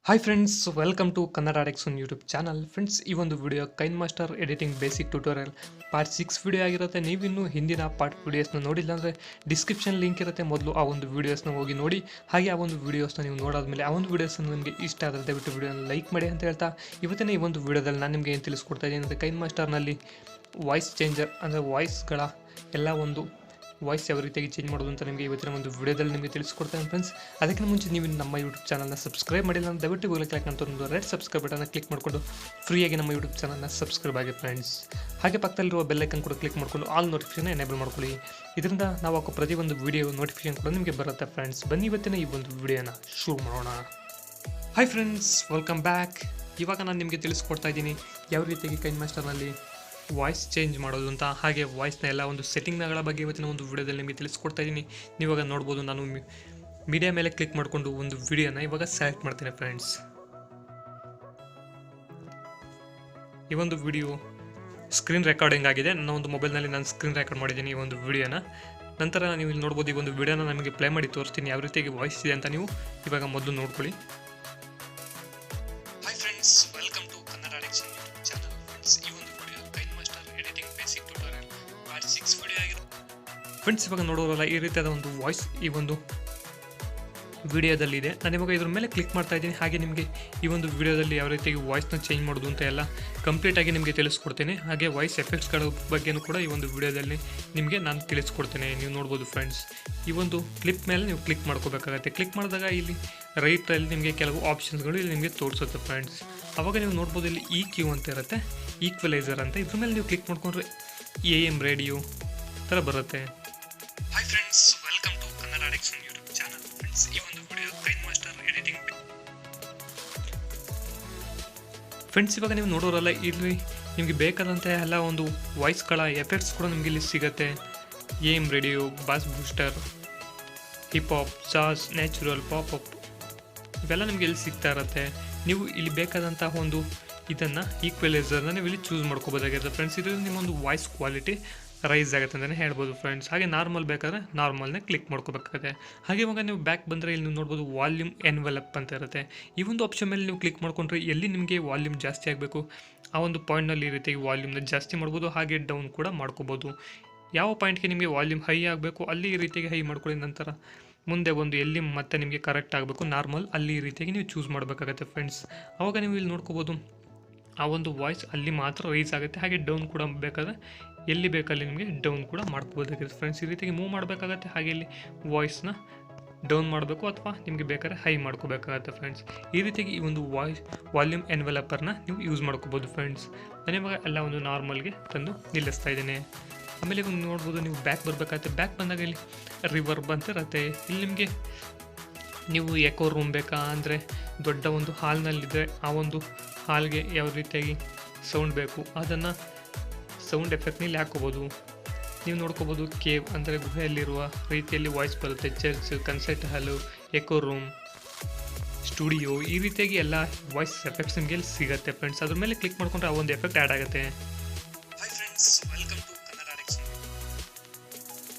Hi friends, welcome to Kannada Dexon YouTube channel. Friends, ಈ ಒಂದು video KineMaster editing basic tutorial part 6 video ಆಗಿರುತ್ತೆ. ನೀವಿನ್ನೂ ಹಿಂದಿನ part ವಿಡಿಯೋಸ್ನ ನೋಡಿಲ್ಲ ಅಂದರೆ ಡಿಸ್ಕ್ರಿಪ್ಷನ್ ಲಿಂಕ್ ಇರುತ್ತೆ, ಮೊದಲು ಆ ಒಂದು ವಿಡಿಯೋಸ್ನ ಹೋಗಿ ನೋಡಿ. ಹಾಗೆ ಆ ಒಂದು ವಿಡಿಯೋಸ್ನ ನೀವು ನೋಡಾದ್ಮೇಲೆ ಆ ಒಂದು ವಿಡಿಯೋಸ್ನ ನಿಮಗೆ ಇಷ್ಟ ಆದರೆ ದಯವಿಟ್ಟು ವಿಡಿಯೋನ ಲೈಕ್ ಮಾಡಿ ಅಂತ ಹೇಳ್ತಾ, ಇವತ್ತಿನ ಈ ಒಂದು ವಿಡಿಯೋದಲ್ಲಿ ನಾನು ನಿಮಗೆ ಏನು ತಿಳಿಸ್ಕೊಡ್ತಾ ಇದ್ದೀನಿ ಅಂದರೆ ಕೈನ್ ಮಾಸ್ಟರ್ನಲ್ಲಿ ವಾಯ್ಸ್ ಚೇಂಜರ್ ಅಂದರೆ ವಾಯ್ಸ್ಗಳ ಎಲ್ಲ ಒಂದು ವಾಯ್ಸ್ ಯಾವ ರೀತಿಯಾಗಿ ಚೇಂಜ್ ಮಾಡೋದು ಅಂತ ನಿಮಗೆ ಇವತ್ತಿನ ಒಂದು ವಿಡಿಯೋದಲ್ಲಿ ನಿಮಗೆ ತಿಳಿಸ್ಕೊಡ್ತೇನೆ ಫ್ರೆಂಡ್ಸ್. ಅದಕ್ಕಿಂತ ಮುಂಚೆ ನೀವು ನಮ್ಮ ಯೂಟ್ಯೂಬ್ ಚಾನಲ್ನ ಸಬ್ಸ್ಕ್ರೈಬ್ ಮಾಡಿಲ್ಲ ಅಂತ ದಯವಿಟ್ಟು ಕ್ಲಿಕ್ ಅಂತ ಒಂದು ರೆಡ್ ಸಬ್ಸ್ಕ್ರೈಬ್ ಬಟನ್ನ ಕ್ಲಿಕ್ ಮಾಡಿಕೊಂಡು ಫ್ರೀಯಾಗಿ ನಮ್ಮ ಯೂಟ್ಯೂಬ್ ಚಾನಲ್ನ ಸಬ್ಸ್ಕ್ರೈಬ್ ಆಗಿ ಫ್ರೆಂಡ್ಸ್. ಹಾಗೆ ಪಕ್ಕದಲ್ಲಿರುವ ಬೆಲ್ಲೈಕನ್ ಕೂಡ ಕ್ಲಿಕ್ ಮಾಡಿಕೊಂಡು ಆಲ್ ನೋಟಿಫಿಕೇಶನ್ ಎನೇಬಲ್ ಮಾಡ್ಕೊಳ್ಳಿ. ಇದರಿಂದ ನಾವು ಹಾಕೋ ಪ್ರತಿಯೊಂದು ವಿಡಿಯೋ ನೋಟಿಫಿಕೇಶನ್ ಕೂಡ ನಿಮಗೆ ಬರುತ್ತೆ ಫ್ರೆಂಡ್ಸ್. ಬನ್ನಿ ಇವತ್ತಿನ ಈ ಒಂದು ವಿಡಿಯೋನ ಶುರು ಮಾಡೋಣ. Hi friends, welcome back. ಇವಾಗ ನಾನು ನಿಮಗೆ ತಿಳಿಸ್ಕೊಡ್ತಾ ಇದ್ದೀನಿ ಯಾವ ರೀತಿಯಾಗಿ ಕೈನ್ ಮಾಸ್ಟರ್ನಲ್ಲಿ ವಾಯ್ಸ್ ಚೇಂಜ್ ಮಾಡೋದು ಅಂತ, ಹಾಗೆ ವಾಯ್ಸ್ನ ಎಲ್ಲ ಒಂದು ಸೆಟ್ಟಿಂಗ್ಗಳ ಬಗ್ಗೆ ಇವತ್ತಿನ ಒಂದು ವಿಡಿಯೋದಲ್ಲಿ ನಿಮಗೆ ತಿಳಿಸ್ಕೊಡ್ತಾ ಇದ್ದೀನಿ. ನೀವಾಗ ನೋಡ್ಬೋದು, ನಾನು ಮೀಡಿಯಾ ಮೇಲೆ ಕ್ಲಿಕ್ ಮಾಡಿಕೊಂಡು ಒಂದು ವಿಡಿಯೋನ ಇವಾಗ ಸೆಲೆಕ್ಟ್ ಮಾಡ್ತೇನೆ ಫ್ರೆಂಡ್ಸ್. ಈ ಒಂದು ವಿಡಿಯೋ ಸ್ಕ್ರೀನ್ ರೆಕಾರ್ಡಿಂಗ್ ಆಗಿದೆ. ನನ್ನ ಒಂದು ಮೊಬೈಲ್ನಲ್ಲಿ ನಾನು ಸ್ಕ್ರೀನ್ ರೆಕಾರ್ಡ್ ಮಾಡಿದ್ದೀನಿ ಈ ಒಂದು ವಿಡಿಯೋನ. ನಂತರ ನೀವು ಇಲ್ಲಿ ನೋಡ್ಬೋದು, ಈ ಒಂದು ವಿಡಿಯೋನ ನಮಗೆ ಪ್ಲೇ ಮಾಡಿ ತೋರಿಸ್ತೀನಿ ಯಾವ ರೀತಿಯಾಗಿ ವಾಯ್ಸ್ ಇದೆ ಅಂತ. ನೀವು ಇವಾಗ ಮೊದಲು ನೋಡ್ಕೊಳ್ಳಿ. Hi friends, welcome to Kannada Dexon YouTube channel. Friends, ಈ ಒಂದು video KineMaster editing basic tutorial part 6 video ಆಗಿದೆ ಫ್ರೆಂಡ್ಸ್. ಇವಾಗ ನೋಡೋರಲ್ಲ, ಈ ರೀತಿಯಾದ ಒಂದು ವಾಯ್ಸ್ ಈ ಒಂದು ವಿಡಿಯೋದಲ್ಲಿದೆ. ನಾನು ಇವಾಗ ಇದ್ರ ಮೇಲೆ ಕ್ಲಿಕ್ ಮಾಡ್ತಾ ಇದ್ದೀನಿ. ಹಾಗೆ ನಿಮಗೆ ಈ ಒಂದು ವಿಡಿಯೋದಲ್ಲಿ ಯಾವ ರೀತಿಯಾಗಿ ವಾಯ್ಸ್ನ ಚೇಂಜ್ ಮಾಡೋದು ಅಂತ ಎಲ್ಲ ಕಂಪ್ಲೀಟಾಗಿ ನಿಮಗೆ ತಿಳಿಸ್ಕೊಡ್ತೇನೆ. ಹಾಗೆ ವಾಯ್ಸ್ ಎಫೆಕ್ಟ್ಸ್ಗಳ ಬಗ್ಗೆನೂ ಕೂಡ ಈ ಒಂದು ವಿಡಿಯೋದಲ್ಲಿ ನಿಮಗೆ ನಾನು ತಿಳಿಸ್ಕೊಡ್ತೇನೆ. ನೀವು ನೋಡ್ಬೋದು ಫ್ರೆಂಡ್ಸ್, ಈ ಒಂದು ಕ್ಲಿಪ್ ಮೇಲೆ ನೀವು ಕ್ಲಿಕ್ ಮಾಡ್ಕೋಬೇಕಾಗತ್ತೆ. ಕ್ಲಿಕ್ ಮಾಡಿದಾಗ ಇಲ್ಲಿ ರೈಟಲ್ಲಿ ನಿಮಗೆ ಕೆಲವು ಆಪ್ಷನ್ಸ್ಗಳು ಇಲ್ಲಿ ನಿಮಗೆ ತೋರಿಸುತ್ತೆ ಫ್ರೆಂಡ್ಸ್. ಆವಾಗ ನೀವು ನೋಡ್ಬೋದು, ಇಲ್ಲಿ EQ ಅಂತ ಇರುತ್ತೆ, ಈಕ್ವಲೈಸರ್ ಅಂತ. ಇದ್ರ ಮೇಲೆ ನೀವು ಕ್ಲಿಕ್ ಮಾಡ್ಕೊಂಡ್ರೆ AM ರೇಡಿಯೋ ಥರ ಬರುತ್ತೆ. Hi friends, welcome to Kannada Dexon YouTube channel. Friends, ಈ ಒಂದು video KineMaster editing friends. ಇವಾಗ ನೀವು ನೋಡೋರಲ್ಲ, ಇಲ್ಲಿ ನಿಮಗೆ ಬೇಕಾದಂಥ ಎಲ್ಲ ಒಂದು ವಾಯ್ಸ್ಗಳ ಎಫೆಕ್ಟ್ಸ್ ಕೂಡ ನಿಮಗೆ ಇಲ್ಲಿ ಸಿಗುತ್ತೆ. AM radio, bass booster, hip hop, jazz, natural, popup ಇವೆಲ್ಲ ನಿಮಗೆ ಇಲ್ಲಿ ಸಿಗ್ತಾ ಇರುತ್ತೆ. ನೀವು ಇಲ್ಲಿ ಬೇಕಾದಂತಹ ಒಂದು ಇದನ್ನು ಈಕ್ವಲೈಸರ್ನ ನೀವು ಇಲ್ಲಿ ಚೂಸ್ ಮಾಡ್ಕೋಬೋದಾಗಿರುತ್ತೆ ಫ್ರೆಂಡ್ಸ್. ಇದರಿಂದ ನಿಮ್ಮೊಂದು ವಾಯ್ಸ್ ಕ್ವಾಲಿಟಿ ರೈಸ್ ಆಗುತ್ತೆ ಅಂತಲೇ ಹೇಳ್ಬೋದು ಫ್ರೆಂಡ್ಸ್. ಹಾಗೆ ನಾರ್ಮಲ್ ಬೇಕಾದ್ರೆ ನಾರ್ಮಲ್ನೇ ಕ್ಲಿಕ್ ಮಾಡ್ಕೋಬೇಕಾಗುತ್ತೆ. ಹಾಗೆ ಇವಾಗ ನೀವು ಬ್ಯಾಕ್ ಬಂದರೆ ಇಲ್ಲಿ ನೀವು ನೋಡ್ಬೋದು ವಾಲ್ಯೂಮ್ ಎನ್ವೆಲಪ್ ಅಂತ ಇರುತ್ತೆ. ಈ ಒಂದು ಆಪ್ಷನ್ ಮೇಲೆ ನೀವು ಕ್ಲಿಕ್ ಮಾಡ್ಕೊಂಡ್ರೆ ಎಲ್ಲಿ ನಿಮಗೆ ವಾಲ್ಯೂಮ್ ಜಾಸ್ತಿ ಆಗಬೇಕು ಆ ಒಂದು ಪಾಯಿಂಟ್ನಲ್ಲಿ ಈ ರೀತಿಯಾಗಿ ವಾಲ್ಯೂಮ್ನ ಜಾಸ್ತಿ ಮಾಡ್ಬೋದು, ಹಾಗೆ ಡೌನ್ ಕೂಡ ಮಾಡ್ಕೋಬೋದು. ಯಾವ ಪಾಯಿಂಟ್ಗೆ ನಿಮಗೆ ವಾಲ್ಯೂಮ್ ಹೈ ಆಗಬೇಕು ಅಲ್ಲಿ ಈ ರೀತಿಯಾಗಿ ಹೈ ಮಾಡ್ಕೊಳ್ಳಿ. ನಂತರ ಮುಂದೆ ಒಂದು ಎಲ್ಲಿ ಮತ್ತೆ ನಿಮಗೆ ಕರೆಕ್ಟ್ ಆಗಬೇಕು ನಾರ್ಮಲ್ ಅಲ್ಲಿ ಈ ರೀತಿಯಾಗಿ ನೀವು ಚೂಸ್ ಮಾಡಬೇಕಾಗತ್ತೆ ಫ್ರೆಂಡ್ಸ್. ಆವಾಗ ನೀವು ಇಲ್ಲಿ ನೋಡ್ಕೋಬೋದು, ಆ ಒಂದು ವಾಯ್ಸ್ ಅಲ್ಲಿ ಮಾತ್ರ ರೈಸ್ ಆಗುತ್ತೆ. ಹಾಗೆ ಡೌನ್ ಕೂಡ ಬೇಕಾದರೆ ಎಲ್ಲಿ ಬೇಕಲ್ಲಿ ನಿಮಗೆ ಡೌನ್ ಕೂಡ ಮಾಡ್ಕೋಬೋದಾಗಿರುತ್ತೆ ಫ್ರೆಂಡ್ಸ್. ಈ ರೀತಿಯಾಗಿ ಮೂವ್ ಮಾಡಬೇಕಾಗತ್ತೆ. ಹಾಗೆ ಇಲ್ಲಿ ವಾಯ್ಸ್ನ ಡೌನ್ ಮಾಡಬೇಕು ಅಥವಾ ನಿಮಗೆ ಬೇಕಾದ್ರೆ ಹೈ ಮಾಡ್ಕೋಬೇಕಾಗತ್ತೆ ಫ್ರೆಂಡ್ಸ್. ಈ ರೀತಿಯಾಗಿ ಈ ಒಂದು ವಾಲ್ಯೂಮ್ ಎನ್ವೆಲಪರ್ನ ನೀವು ಯೂಸ್ ಮಾಡ್ಕೋಬೋದು ಫ್ರೆಂಡ್ಸ್. ನಾನು ಇವಾಗ ಎಲ್ಲ ಒಂದು ನಾರ್ಮಲ್ಗೆ ತಂದು ನಿಲ್ಲಿಸ್ತಾ ಇದ್ದೀನಿ. ಆಮೇಲೆ ಇವಾಗ ನೋಡ್ಬೋದು, ನೀವು ಬ್ಯಾಕ್ ಬರಬೇಕಾಗುತ್ತೆ. ಬ್ಯಾಕ್ ಬಂದಾಗ ಇಲ್ಲಿ ರಿವರ್ಬ್ ಅಂತ ಇರುತ್ತೆ. ಇಲ್ಲಿ ನಿಮಗೆ ನೀವು ಎಕೋ ರೂಮ್ ಬೇಕಾ ಅಂದರೆ ದೊಡ್ಡ ಒಂದು ಹಾಲ್ನಲ್ಲಿದ್ದರೆ ಆ ಒಂದು ಹಾಲ್ಗೆ ಯಾವ ರೀತಿಯಾಗಿ ಸೌಂಡ್ ಬೇಕು ಅದನ್ನು ಸೌಂಡ್ ಎಫೆಕ್ಟ್ನ ಇಲ್ಲಿ ಹಾಕೋಬೋದು. ನೀವು ನೋಡ್ಕೋಬೋದು, ಕೇವ್ ಅಂದರೆ ಗುಹೆಯಲ್ಲಿರುವ ರೀತಿಯಲ್ಲಿ ವಾಯ್ಸ್ ಬರುತ್ತೆ. ಚರ್ಚ್, ಕನ್ಸರ್ಟ್ ಹಾಲು, ಎಕೋ ರೂಮ್, ಸ್ಟುಡಿಯೋ ಈ ರೀತಿಯಾಗಿ ಎಲ್ಲ ವಾಯ್ಸ್ ಎಫೆಕ್ಟ್ಸ್ ನಿಮಗೆ ಇಲ್ಲಿ ಸಿಗುತ್ತೆ ಫ್ರೆಂಡ್ಸ್. ಅದ್ರ ಮೇಲೆ ಕ್ಲಿಕ್ ಮಾಡ್ಕೊಂಡ್ರೆ ಆ ಒಂದು ಎಫೆಕ್ಟ್ ಆ್ಯಡ್ ಆಗುತ್ತೆ. Hi friends, welcome to Kannada Dexon.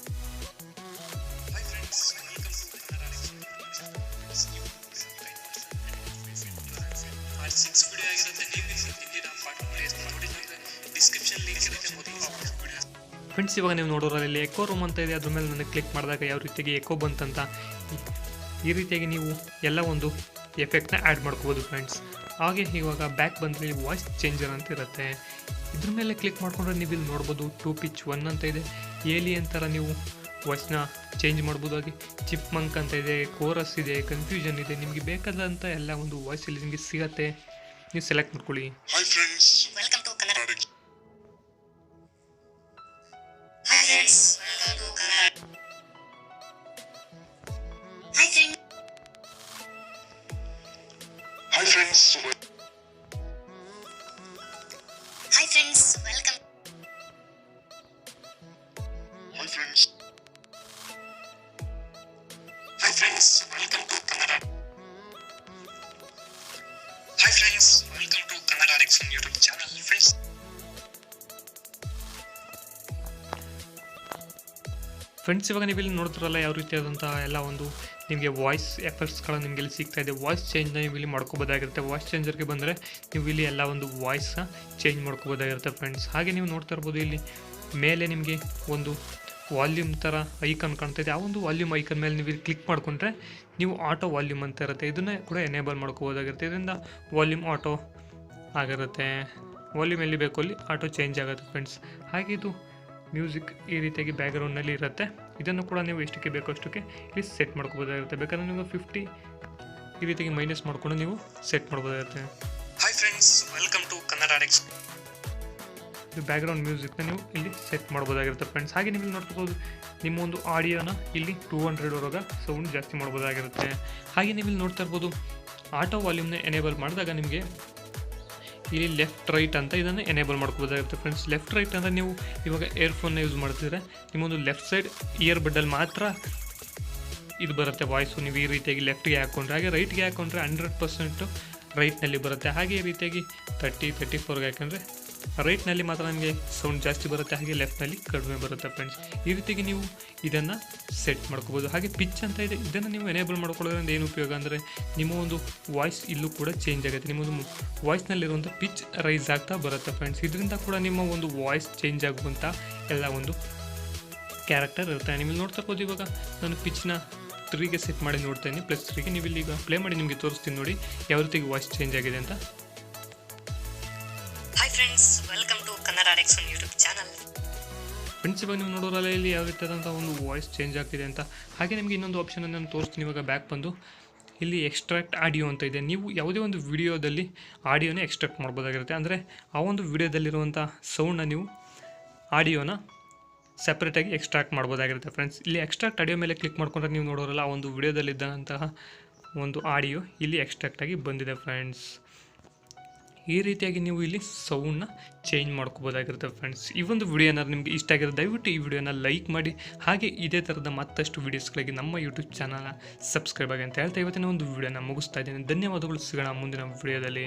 Hi friends, welcome to Kannada Dexon. Part 6 video ಆಗಿರುತ್ತೆ. ನೀವು ಹಿಂದಿನ ಪಾರ್ಟ್ ವಿಡಿಯೋಸ್ನ ನೋಡಿದ್ರೆ ಡಿಸ್ಕ್ರಿಪ್ಷನ್ ಲಿಂಕ್ ಇರುತ್ತೆ, ಮೊದಲು ವಿಡಿಯೋ ಫ್ರೆಂಡ್ಸ್. ಇವಾಗ ನೀವು ನೋಡೋರಲ್ಲಿ ಇಲ್ಲಿ ಎಕೋ ರೂಮ್ ಅಂತ ಇದೆ. ಅದ್ರ ಮೇಲೆ ನನಗೆ ಕ್ಲಿಕ್ ಮಾಡಿದಾಗ ಯಾವ ರೀತಿಯಾಗಿ ಎಕೋ ಬಂತಂತ ಈ ರೀತಿಯಾಗಿ ನೀವು ಎಲ್ಲ ಒಂದು ಎಫೆಕ್ಟ್ನ ಆ್ಯಡ್ ಮಾಡ್ಕೋಬೋದು ಫ್ರೆಂಡ್ಸ್. ಹಾಗೆ ಇವಾಗ ಬ್ಯಾಕ್ ಬಂದರೆ ವಾಯ್ಸ್ ಚೇಂಜರ್ ಅಂತ ಇರುತ್ತೆ. ಇದ್ರ ಮೇಲೆ ಕ್ಲಿಕ್ ಮಾಡ್ಕೊಂಡ್ರೆ ನೀವು ಇಲ್ಲಿ ನೋಡ್ಬೋದು 2 pitch 1 ಅಂತ ಇದೆ. ಏಲಿಯನ್ ಥರ ನೀವು ವಾಯ್ಸ್ನ ಚೇಂಜ್ ಮಾಡ್ಬೋದು. ಹಾಗೆ ಚಿಪ್ ಮಂಕ್ ಅಂತ ಇದೆ, ಕೋರಸ್ ಇದೆ, ಕನ್ಫ್ಯೂಷನ್ ಇದೆ. ನಿಮಗೆ ಬೇಕಾದಂಥ ಎಲ್ಲ ಒಂದು ವಾಯ್ಸ್ ಇಲ್ಲಿ ನಿಮಗೆ ಸಿಗತ್ತೆ. ನೀವು ಸೆಲೆಕ್ಟ್ ಮಾಡ್ಕೊಳ್ಳಿ. Hi friends, welcome to Kannada. Hi friends, welcome to Kannada. Hi friends. Hi friends, welcome. Hi friends. Hi friends, welcome to Kannada. Hi friends, welcome to Kannada Dexon YouTube channel. Friends, ಇವಾಗ ನೀವು ಇಲ್ಲಿ ನೋಡ್ತಿರಲ್ಲ ಯಾವ ರೀತಿಯಾದಂಥ ಎಲ್ಲ ಒಂದು ನಿಮಗೆ ವಾಯ್ಸ್ ಎಫೆಕ್ಟ್ಸ್ಗಳು ನಿಮಗೆ ಇಲ್ಲಿ ಸಿಗ್ತಾ ಇದೆ. ವಾಯ್ಸ್ ಚೇಂಜ್ನ ನೀವು ಇಲ್ಲಿ ಮಾಡ್ಕೋಬೋದಾಗಿರುತ್ತೆ. ವಾಯ್ಸ್ ಚೇಂಜರ್ಗೆ ಬಂದರೆ ನೀವು ಇಲ್ಲಿ ಎಲ್ಲ ಒಂದು ವಾಯ್ಸ್ನ ಚೇಂಜ್ ಮಾಡ್ಕೋಬೋದಾಗಿರುತ್ತೆ ಫ್ರೆಂಡ್ಸ್. ಹಾಗೆ ನೀವು ನೋಡ್ತಾ ಇರ್ಬೋದು ಇಲ್ಲಿ ಮೇಲೆ ನಿಮಗೆ ಒಂದು ವಾಲ್ಯೂಮ್ ಥರ ಐಕನ್ ಕಾಣ್ತಾ ಇದೆ. ಆ ಒಂದು ವಾಲ್ಯೂಮ್ ಐಕನ್ ಮೇಲೆ ನೀವು ಕ್ಲಿಕ್ ಮಾಡಿಕೊಂಡ್ರೆ ನೀವು ಆಟೋ ವಾಲ್ಯೂಮ್ ಅಂತ ಇರುತ್ತೆ, ಇದನ್ನೇ ಕೂಡ ಎನೇಬಲ್ ಮಾಡ್ಕೋಬೋದಾಗಿರುತ್ತೆ. ಇದರಿಂದ ವಾಲ್ಯೂಮ್ ಆಟೋ ಆಗಿರುತ್ತೆ. ವಾಲ್ಯೂಮ್ ಎಲ್ಲಿ ಬೇಕು ಅಲ್ಲಿ ಆಟೋ ಚೇಂಜ್ ಆಗುತ್ತೆ ಫ್ರೆಂಡ್ಸ್. ಹಾಗೆ ಇದು ಮ್ಯೂಸಿಕ್ ಈ ರೀತಿಯಾಗಿ ಬ್ಯಾಕ್ಗ್ರೌಂಡ್ನಲ್ಲಿ ಇರುತ್ತೆ. ಇದನ್ನು ಕೂಡ ನೀವು ಎಷ್ಟಕ್ಕೆ ಬೇಕೋ ಅಷ್ಟಕ್ಕೆ ಇಲ್ಲಿ ಸೆಟ್ ಮಾಡ್ಕೋಬೋದಾಗಿರುತ್ತೆ. ಬೇಕಾದ್ರೆ ನೀವು 50 ಈ ರೀತಿಯಾಗಿ ಮೈನಸ್ ಮಾಡಿಕೊಂಡು ನೀವು ಸೆಟ್ ಮಾಡ್ಬೋದಾಗಿರುತ್ತೆ. Hi friends, welcome to Kannada Dex. ಇದು ಬ್ಯಾಕ್ಗ್ರೌಂಡ್ ಮ್ಯೂಸಿಕ್ನ ನೀವು ಇಲ್ಲಿ ಸೆಟ್ ಮಾಡ್ಬೋದಾಗಿರುತ್ತೆ ಫ್ರೆಂಡ್ಸ್. ಹಾಗೆ ನೀವು ನೋಡ್ಕೋಬೋದು ನಿಮ್ಮ ಒಂದು ಆಡಿಯೋನ ಇಲ್ಲಿ 200ವರೆಗೆ ಸೌಂಡ್ ಜಾಸ್ತಿ ಮಾಡ್ಬೋದಾಗಿರುತ್ತೆ. ಹಾಗೆ ನೀವು ಇಲ್ಲಿ ನೋಡ್ತಾ ಇರ್ಬೋದು ಆಟೋ ವಾಲ್ಯೂಮ್ನ ಎನೇಬಲ್ ಮಾಡಿದಾಗ ನಿಮಗೆ ಇಲ್ಲಿ ಲೆಫ್ಟ್ ರೈಟ್ ಅಂತ ಇದನ್ನು ಎನೇಬಲ್ ಮಾಡ್ಕೋಬೋದಾಗಿರುತ್ತೆ ಫ್ರೆಂಡ್ಸ್. ಲೆಫ್ಟ್ ರೈಟ್ ಅಂದರೆ ನೀವು ಇವಾಗ ಇಯರ್ಫೋನ್ನ ಯೂಸ್ ಮಾಡ್ತಿದ್ರೆ ನಿಮ್ಮೊಂದು ಲೆಫ್ಟ್ ಸೈಡ್ ಇಯರ್ ಬಡ್ಡಲ್ಲಿ ಮಾತ್ರ ಇದು ಬರುತ್ತೆ ವಾಯ್ಸು. ನೀವು ಈ ರೀತಿಯಾಗಿ ಲೆಫ್ಟ್ಗೆ ಹಾಕ್ಕೊಂಡ್ರೆ, ಹಾಗೆ ರೈಟ್ಗೆ ಹಾಕ್ಕೊಂಡ್ರೆ 100% ರೈಟ್ನಲ್ಲಿ ಬರುತ್ತೆ. ಹಾಗೆ ಈ ರೀತಿಯಾಗಿ 30-34ಗೆ ಹಾಕೊಂಡ್ರೆ ರೈಟ್ನಲ್ಲಿ ಮಾತ್ರ ನಿಮಗೆ ಸೌಂಡ್ ಜಾಸ್ತಿ ಬರುತ್ತೆ, ಹಾಗೆ ಲೆಫ್ಟ್ನಲ್ಲಿ ಕಡಿಮೆ ಬರುತ್ತೆ ಫ್ರೆಂಡ್ಸ್. ಈ ರೀತಿಯಾಗಿ ನೀವು ಇದನ್ನು ಸೆಟ್ ಮಾಡ್ಕೋಬೋದು. ಹಾಗೆ ಪಿಚ್ ಅಂತ ಇದೆ, ಇದನ್ನು ನೀವು ಎನೇಬಲ್ ಮಾಡ್ಕೊಳ್ಳೋದ್ರಿಂದ ಏನು ಉಪಯೋಗ ಅಂದರೆ ನಿಮ್ಮ ಒಂದು ವಾಯ್ಸ್ ಇಲ್ಲೂ ಕೂಡ ಚೇಂಜ್ ಆಗುತ್ತೆ. ನಿಮ್ಮೊಂದು ವಾಯ್ಸ್ನಲ್ಲಿರುವಂಥ ಪಿಚ್ ರೈಸ್ ಆಗ್ತಾ ಬರುತ್ತೆ ಫ್ರೆಂಡ್ಸ್. ಇದರಿಂದ ಕೂಡ ನಿಮ್ಮ ಒಂದು ವಾಯ್ಸ್ ಚೇಂಜ್ ಆಗುವಂಥ ಎಲ್ಲ ಒಂದು ಕ್ಯಾರೆಕ್ಟರ್ ಇರುತ್ತೆ. ನೀವು ನೋಡ್ತಾ ಇರ್ಬೋದು ಇವಾಗ ನಾನು ಪಿಚ್ನ 3ಗೆ ಸೆಟ್ ಮಾಡಿ ನೋಡ್ತಾಯಿದ್ದೀನಿ, +3ಗೆ. ನೀವು ಇಲ್ಲಿ ಈಗ ಪ್ಲೇ ಮಾಡಿ ನಿಮಗೆ ತೋರಿಸ್ತೀನಿ ನೋಡಿ ಯಾವ ರೀತಿಯಾಗಿ ವಾಯ್ಸ್ ಚೇಂಜ್ ಆಗಿದೆ ಅಂತ. Hi friends, welcome to Kannada Dex YouTube channel. Friends ಇವಾಗ ನೀವು ನೋಡೋರಲ್ಲ ಇಲ್ಲಿ ಯಾವ ರೀತಿಯಾದಂಥ ಒಂದು ವಾಯ್ಸ್ ಚೇಂಜ್ ಆಗ್ತಿದೆ ಅಂತ. ಹಾಗೆ ನಿಮಗೆ ಇನ್ನೊಂದು ಆಪ್ಷನನ್ನು ನಾನು ತೋರಿಸ್ತೀನಿ. ಇವಾಗ ಬ್ಯಾಕ್ ಬಂದು ಇಲ್ಲಿ ಎಕ್ಸ್ಟ್ರಾಕ್ಟ್ ಆಡಿಯೋ ಅಂತ ಇದೆ. ನೀವು ಯಾವುದೇ ಒಂದು ವಿಡಿಯೋದಲ್ಲಿ ಆಡಿಯೋನ ಎಕ್ಸ್ಟ್ರಾಕ್ಟ್ ಮಾಡ್ಬೋದಾಗಿರುತ್ತೆ. ಅಂದರೆ ಆ ಒಂದು ವಿಡಿಯೋದಲ್ಲಿರುವಂಥ ಸೌಂಡನ್ನ ನೀವು ಆಡಿಯೋನ ಸಪ್ರೇಟಾಗಿ ಎಕ್ಸ್ಟ್ರಾಕ್ಟ್ ಮಾಡ್ಬೋದಾಗಿರುತ್ತೆ ಫ್ರೆಂಡ್ಸ್. ಇಲ್ಲಿ ಎಕ್ಸ್ಟ್ರಾಕ್ಟ್ ಆಡಿಯೋ ಮೇಲೆ ಕ್ಲಿಕ್ ಮಾಡ್ಕೊಂಡ್ರೆ ನೀವು ನೋಡೋರಲ್ಲ ಆ ಒಂದು ವಿಡಿಯೋದಲ್ಲಿದ್ದಂತಹ ಒಂದು ಆಡಿಯೋ ಇಲ್ಲಿ ಎಕ್ಸ್ಟ್ರಾಕ್ಟಾಗಿ ಬಂದಿದೆ ಫ್ರೆಂಡ್ಸ್. ಈ ರೀತಿಯಾಗಿ ನೀವು ಇಲ್ಲಿ ಸೌಂಡ್ನ ಚೇಂಜ್ ಮಾಡ್ಕೋಬೋದಾಗಿರುತ್ತೆ ಫ್ರೆಂಡ್ಸ್. ಈ ಒಂದು ವಿಡಿಯೋ ಏನಾದ್ರು ನಿಮಗೆ ಇಷ್ಟ ಆಗಿರೋ ದಯವಿಟ್ಟು ಈ ವಿಡಿಯೋನ ಲೈಕ್ ಮಾಡಿ, ಹಾಗೆ ಇದೇ ಥರದ ಮತ್ತಷ್ಟು ವೀಡಿಯೋಸ್ಗಳಿಗೆ ನಮ್ಮ ಯೂಟ್ಯೂಬ್ ಚಾನಲ್ನ ಸಬ್ಸ್ಕ್ರೈಬ್ ಆಗಿ ಅಂತ ಹೇಳ್ತಾ ಇವತ್ತಿನ ಒಂದು ವಿಡಿಯೋನ ಮುಗಿಸ್ತಾ ಇದ್ದೀನಿ. ಧನ್ಯವಾದಗಳು. ಸಿಗೋಣ ಮುಂದಿನ ವಿಡಿಯೋದಲ್ಲಿ.